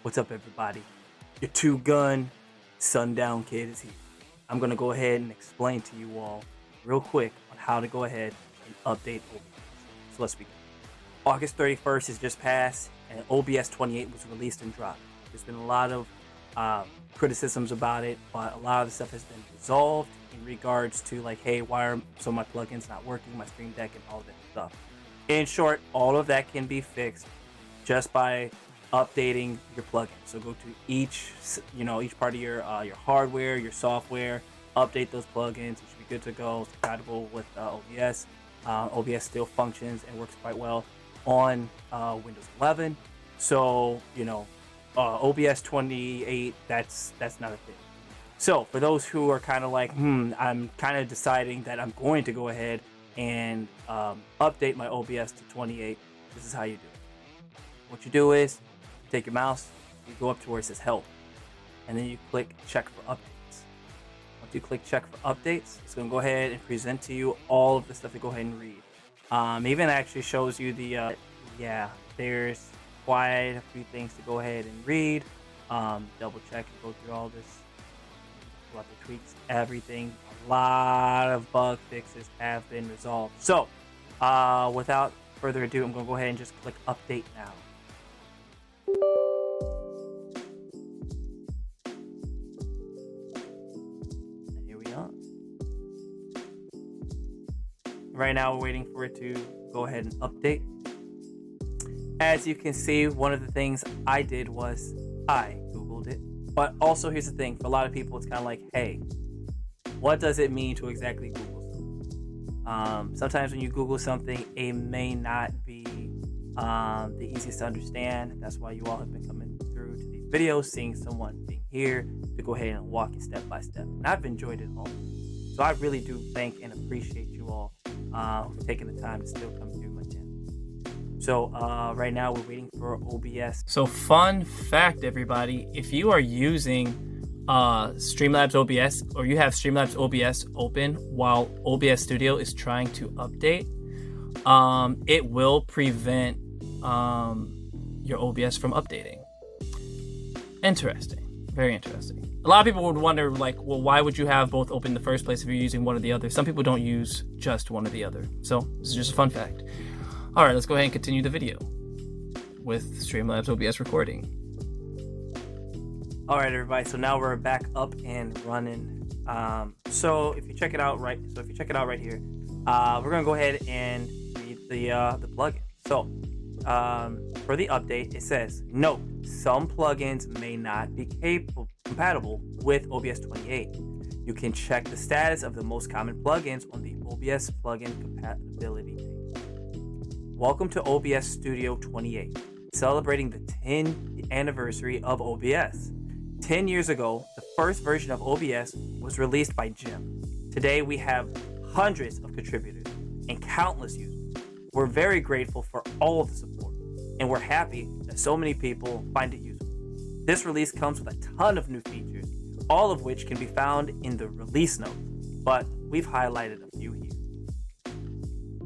What's up, everybody? Your two-gun sundown kid is here. I'm gonna go ahead and explain to you all real quick on how to go ahead and update OBS. So let's begin. August 31st has just passed, and OBS 28 was released and dropped. There's been a lot of criticisms about it, but a lot of the stuff has been resolved in regards to like, hey, why are some of my plugins not working, my Stream Deck, and all that stuff. In short, all of that can be fixed just by updating your plugin. So go to each part of your hardware, your software, update those plugins. It should be good to go. It's compatible with OBS. OBS still functions and works quite well on Windows 11. So OBS 28, that's not a thing. So for those who are kind of like, I'm kind of deciding that I'm going to go ahead and update my OBS to 28, this is how you do it. What you do is you take your mouse, you go up to where it says help, and then you click check for updates. Once you click check for updates, it's going to go ahead and present to you all of the stuff to go ahead and read. Even actually shows you the there's quite a few things to go ahead and read. Double check and go through all this, throughout the tweaks, everything. A lot of bug fixes have been resolved. So without further ado, I'm going to go ahead and just click update now. And here we are. Right now we're waiting for it to go ahead and update. As you can see, one of the things I did was I Googled it. But also here's the thing, for a lot of people it's kind of like, hey, what does it mean to exactly Google something? Sometimes when you Google something, it may not be the easiest to understand. That's why you all have been coming through to these videos, seeing someone being here to go ahead and walk you step by step. And I've enjoyed it all. So I really do thank and appreciate you all for taking the time to still come through my channel. So right now we're waiting for OBS. So fun fact, everybody, if you are using Streamlabs OBS, or you have Streamlabs OBS open while OBS Studio is trying to update, it will prevent your OBS from updating. Interesting. Very interesting. A lot of people would wonder, like, well, why would you have both open in the first place if you're using one or the other? Some people don't use just one or the other. So this is just a fun fact. All right, let's go ahead and continue the video with Streamlabs OBS recording. All right, everybody. So now we're back up and running. So if you check it out right here, we're gonna go ahead and read the plugin. So for the update, it says, note, some plugins may not be compatible with OBS 28. You can check the status of the most common plugins on the OBS plugin compatibility page. Welcome to OBS Studio 28, celebrating the 10th anniversary of OBS. 10 years ago, the first version of OBS was released by Jim. Today, we have hundreds of contributors and countless users. We're very grateful for all of the support, and we're happy that so many people find it useful. This release comes with a ton of new features, all of which can be found in the release notes, but we've highlighted a few here.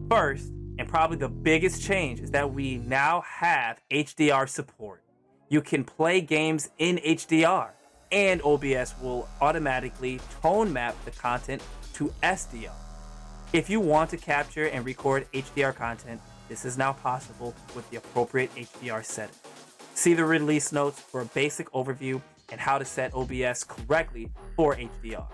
First, and probably the biggest change, is that we now have HDR support. You can play games in HDR, and OBS will automatically tone map the content to SDR. If you want to capture and record HDR content, this is now possible with the appropriate HDR setting. See the release notes for a basic overview and how to set OBS correctly for HDR.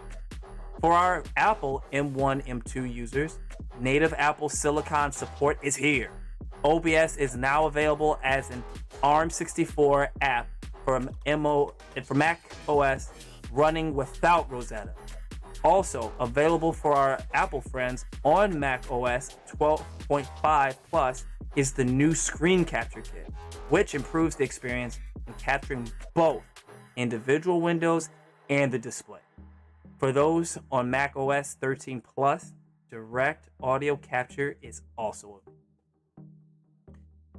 For our Apple M1, M2 users, native Apple Silicon support is here. OBS is now available as an ARM64 app for Mac OS running without Rosetta. Also available for our Apple friends on Mac OS 12.5 Plus is the new Screen Capture Kit, which improves the experience in capturing both individual windows and the display. For those on Mac OS 13 Plus, direct audio capture is also available.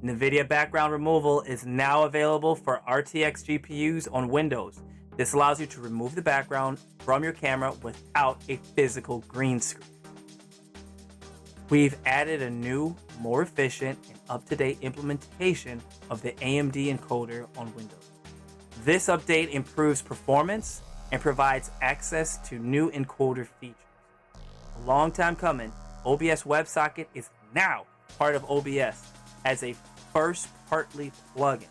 NVIDIA background removal is now available for RTX GPUs on Windows. This allows you to remove the background from your camera without a physical green screen. We've added a new, more efficient, and up-to-date implementation of the AMD encoder on Windows. This update improves performance and provides access to new encoder features. A long time coming, OBS WebSocket is now part of OBS as a first-party plugin.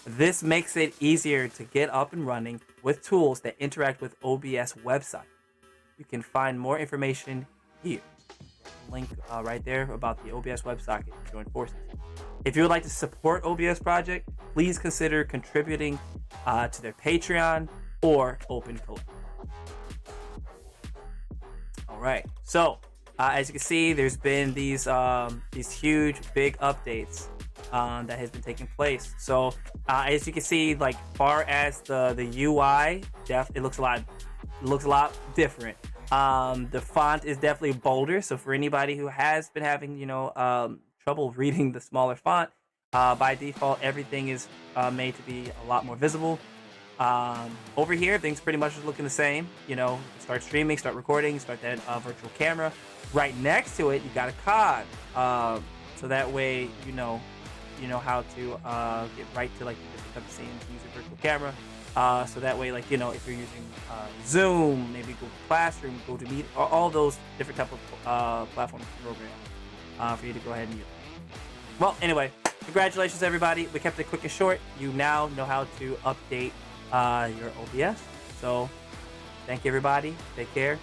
This makes it easier to get up and running with tools that interact with OBS WebSocket. You can find more information here. Link right there about the OBS WebSocket to join forces. If you would like to support OBS project, please consider contributing to their Patreon or Open Code. All right, so as you can see, there's been these huge, big updates that has been taking place. So as you can see, like far as the UI, it looks a lot different. The font is definitely bolder. So for anybody who has been having trouble reading the smaller font, by default everything is made to be a lot more visible. Over here, things pretty much is looking the same. Start streaming, start recording, start that virtual camera. Right next to it, you got a cog, so that way you know how to get right to like the different type of scenes, use a virtual camera. So that way, like if you're using Zoom, maybe Google Classroom, GoToMeet, all those different type of platform programs for you to go ahead and use. Well, anyway, congratulations everybody. We kept it quick and short. You now know how to update your OBS. So thank you everybody. Take care.